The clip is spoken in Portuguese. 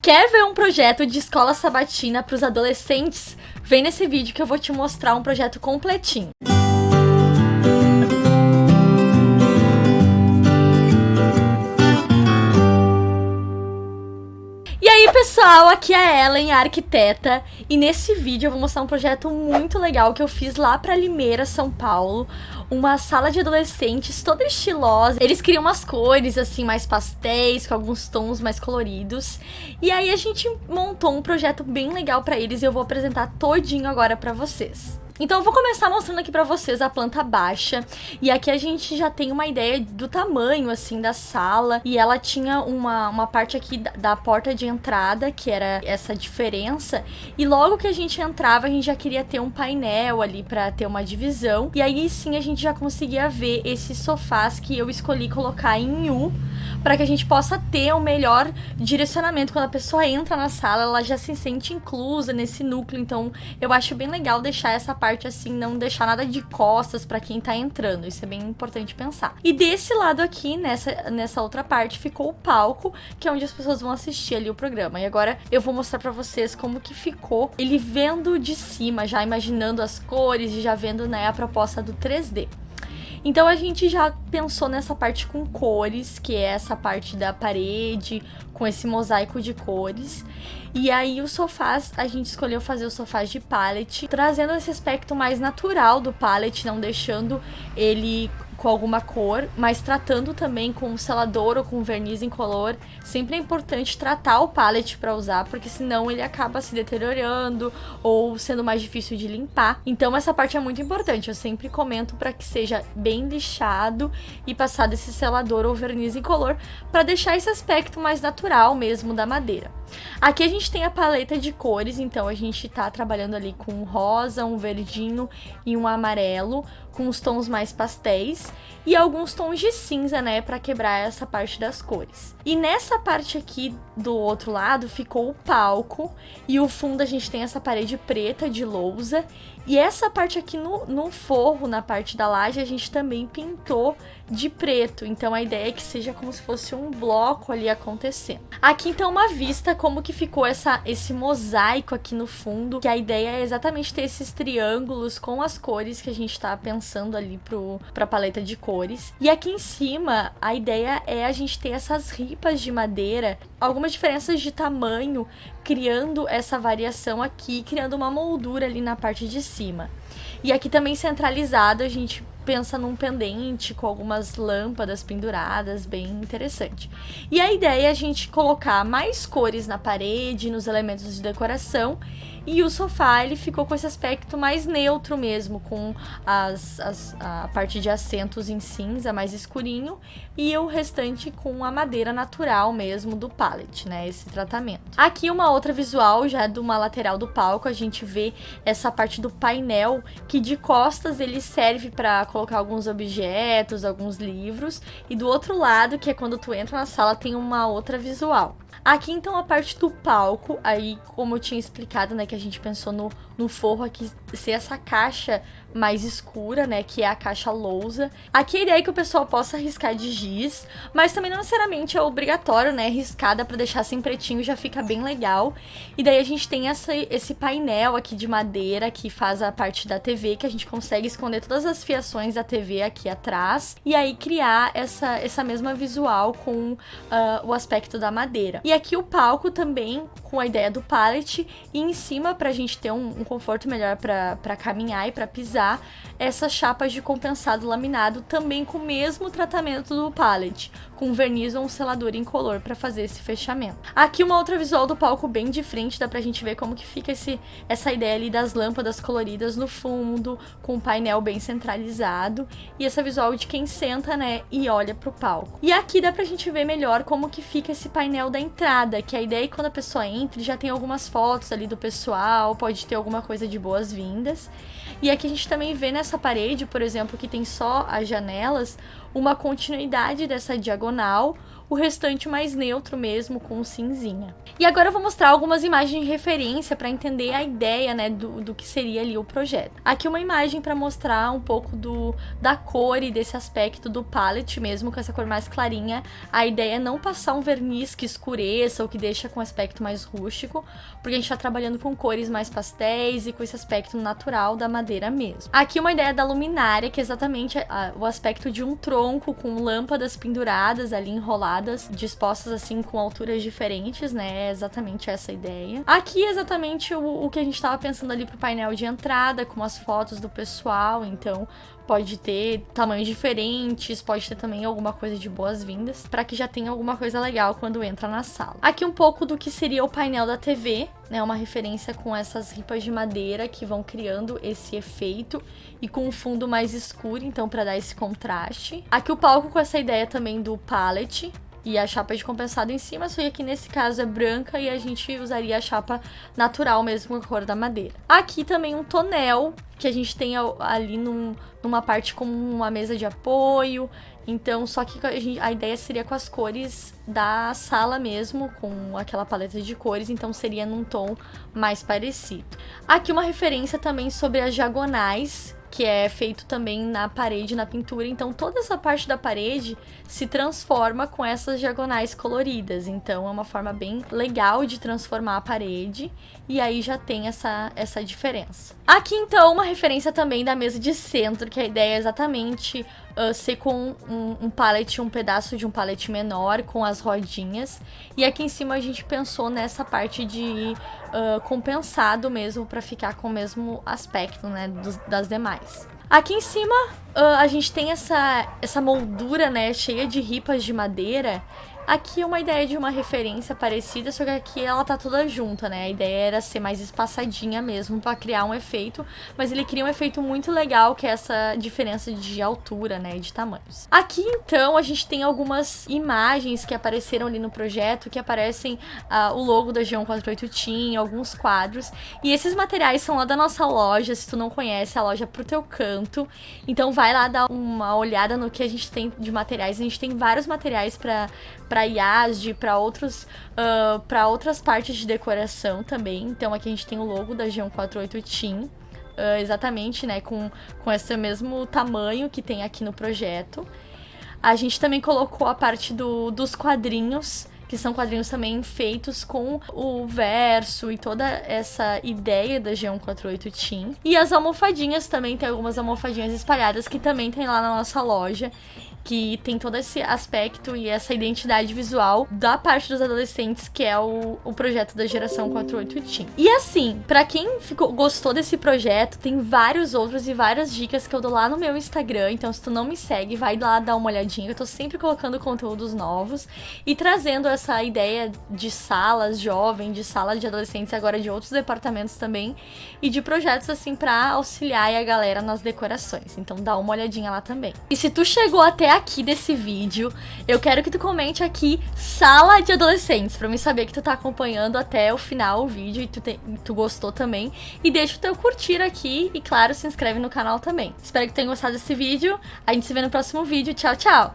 Quer ver um projeto de escola sabatina para os adolescentes? Vem nesse vídeo que eu vou te mostrar um projeto completinho. E aí pessoal, aqui é a Ellen, a arquiteta, e nesse vídeo eu vou mostrar um projeto muito legal que eu fiz lá pra Limeira, São Paulo. Uma sala de adolescentes toda estilosa. Eles queriam umas cores assim mais pastéis, com alguns tons mais coloridos. E aí a gente montou um projeto bem legal pra eles e eu vou apresentar todinho agora pra vocês. Então eu vou começar mostrando aqui pra vocês a planta baixa. E aqui a gente já tem uma ideia do tamanho, assim, da sala. E ela tinha uma parte aqui da porta de entrada, que era essa diferença. E logo que a gente entrava, a gente já queria ter um painel ali pra ter uma divisão. E aí sim a gente já conseguia ver esses sofás que eu escolhi colocar em U, para que a gente possa ter o melhor direcionamento. Quando a pessoa entra na sala, ela já se sente inclusa nesse núcleo. Então eu acho bem legal deixar essa parte assim, não deixar nada de costas pra quem tá entrando. Isso é bem importante pensar. E desse lado aqui, nessa outra parte, ficou o palco, que é onde as pessoas vão assistir ali o programa. E agora eu vou mostrar pra vocês como que ficou ele vendo de cima, já imaginando as cores e já vendo, né, a proposta do 3D. Então a gente já pensou nessa parte com cores, que é essa parte da parede, com esse mosaico de cores. E aí os sofás, a gente escolheu fazer os sofás de pallet, trazendo esse aspecto mais natural do pallet, não deixando ele com alguma cor, mas tratando também com um selador ou com verniz incolor. Sempre é importante tratar o pallet para usar, porque senão ele acaba se deteriorando ou sendo mais difícil de limpar. Então essa parte é muito importante, eu sempre comento para que seja bem lixado e passado esse selador ou verniz incolor para deixar esse aspecto mais natural mesmo da madeira. Aqui a gente tem a paleta de cores, então a gente tá trabalhando ali com um rosa, um verdinho e um amarelo, com os tons mais pastéis e alguns tons de cinza, né, pra quebrar essa parte das cores. E nessa parte aqui do outro lado ficou o palco e o fundo a gente tem essa parede preta de lousa e essa parte aqui no forro, na parte da laje, a gente também pintou de preto. Então a ideia é que seja como se fosse um bloco ali acontecendo. Aqui então uma vista como que ficou esse mosaico aqui no fundo, que a ideia é exatamente ter esses triângulos com as cores que a gente tá pensando ali pra paleta de cores. E aqui em cima a ideia é a gente ter essas ripas de madeira, algumas diferenças de tamanho, criando essa variação aqui, criando uma moldura ali na parte de cima. E aqui também centralizado a gente pensa num pendente com algumas lâmpadas penduradas, bem interessante. E a ideia é a gente colocar mais cores na parede, nos elementos de decoração, e o sofá ele ficou com esse aspecto mais neutro mesmo, com a parte de assentos em cinza mais escurinho e o restante com a madeira natural mesmo do pallet, né, esse tratamento. Aqui uma outra visual já de uma lateral do palco, a gente vê essa parte do painel que de costas ele serve para colocar alguns objetos, alguns livros, e do outro lado, que é quando tu entra na sala, tem uma outra visual. Aqui então a parte do palco, aí como eu tinha explicado, né, que a gente pensou no forro aqui ser essa caixa mais escura, né, que é a caixa lousa. Aqui a ideia é que o pessoal possa riscar de giz, mas também não necessariamente é obrigatório, né, riscada para deixar assim pretinho, já fica bem legal. E daí a gente tem esse painel aqui de madeira que faz a parte da TV, que a gente consegue esconder todas as fiações da TV aqui atrás, e aí criar essa mesma visual com o aspecto da madeira. E aqui o palco também com a ideia do pallet, e em cima, pra gente ter um conforto melhor pra caminhar e pra pisar, essas chapas de compensado laminado também com o mesmo tratamento do pallet, com verniz ou um selador incolor pra fazer esse fechamento. Aqui uma outra visual do palco bem de frente, dá pra gente ver como que fica essa ideia ali das lâmpadas coloridas no fundo, com o painel bem centralizado, e essa visual de quem senta, né, e olha pro palco. E aqui dá pra gente ver melhor como que fica esse painel da entrada, que a ideia é que quando a pessoa entra, já tem algumas fotos ali do pessoal, pode ter alguma coisa de boas-vindas. E aqui a gente também vê nessa parede, por exemplo, que tem só as janelas, uma continuidade dessa diagonal, o restante mais neutro mesmo, com cinzinha. E agora eu vou mostrar algumas imagens de referência para entender a ideia, né, do que seria ali o projeto. Aqui uma imagem para mostrar um pouco da cor e desse aspecto do palette mesmo, com essa cor mais clarinha. A ideia é não passar um verniz que escureça ou que deixa com um aspecto mais rústico, porque a gente tá trabalhando com cores mais pastéis e com esse aspecto natural da madeira mesmo. Aqui uma ideia da luminária, que é exatamente o aspecto de um tronco com lâmpadas penduradas ali, enroladas, dispostas assim com alturas diferentes, né? É exatamente essa ideia. Aqui é exatamente o que a gente tava pensando ali pro painel de entrada, com as fotos do pessoal, então pode ter tamanhos diferentes, pode ter também alguma coisa de boas-vindas, para que já tenha alguma coisa legal quando entra na sala. Aqui um pouco do que seria o painel da TV, né, uma referência com essas ripas de madeira que vão criando esse efeito e com um fundo mais escuro, então para dar esse contraste. Aqui o palco com essa ideia também do pallet, e a chapa de compensado em cima, só que aqui nesse caso é branca e a gente usaria a chapa natural mesmo com a cor da madeira. Aqui também um tonel, que a gente tem ali numa parte como uma mesa de apoio, então só que a ideia seria com as cores da sala mesmo, com aquela paleta de cores, então seria num tom mais parecido. Aqui uma referência também sobre as diagonais, que é feito também na parede, na pintura, então toda essa parte da parede se transforma com essas diagonais coloridas, então é uma forma bem legal de transformar a parede, e aí já tem essa diferença. Aqui então uma referência também da mesa de centro, que a ideia é exatamente ser com um pallet, um pedaço de um pallet menor, com as rodinhas, e aqui em cima a gente pensou nessa parte de compensado mesmo, para ficar com o mesmo aspecto, né, das demais. Aqui em cima a gente tem essa moldura, né, cheia de ripas de madeira. Aqui é uma ideia de uma referência parecida, só que aqui ela tá toda junta, né? A ideia era ser mais espaçadinha mesmo pra criar um efeito, mas ele cria um efeito muito legal, que é essa diferença de altura, né, de tamanhos. Aqui, então, a gente tem algumas imagens que apareceram ali no projeto, que aparecem o logo da G148 Team, alguns quadros, e esses materiais são lá da nossa loja. Se tu não conhece, a loja é pro teu canto, então vai lá dar uma olhada no que a gente tem de materiais. A gente tem vários materiais para IASD, para outras partes de decoração também. Então aqui a gente tem o logo da G148 Team, exatamente, né, com esse mesmo tamanho que tem aqui no projeto. A gente também colocou a parte dos quadrinhos, que são quadrinhos também feitos com o verso e toda essa ideia da G148 Team. E as almofadinhas também, tem algumas almofadinhas espalhadas que também tem lá na nossa loja, que tem todo esse aspecto e essa identidade visual da parte dos adolescentes, que é o projeto da Geração 48 Team. E assim, pra quem gostou desse projeto, tem vários outros e várias dicas que eu dou lá no meu Instagram, então se tu não me segue, vai lá dar uma olhadinha, eu tô sempre colocando conteúdos novos e trazendo essa ideia de salas jovem, de salas de adolescentes, agora de outros departamentos também, e de projetos assim pra auxiliar a galera nas decorações, então dá uma olhadinha lá também. E se tu chegou até aqui desse vídeo, eu quero que tu comente aqui sala de adolescentes, pra mim saber que tu tá acompanhando até o final o vídeo e tu gostou também, e deixa o teu curtir aqui e claro, se inscreve no canal também. Espero que tu tenha gostado desse vídeo, a gente se vê no próximo vídeo, tchau, tchau!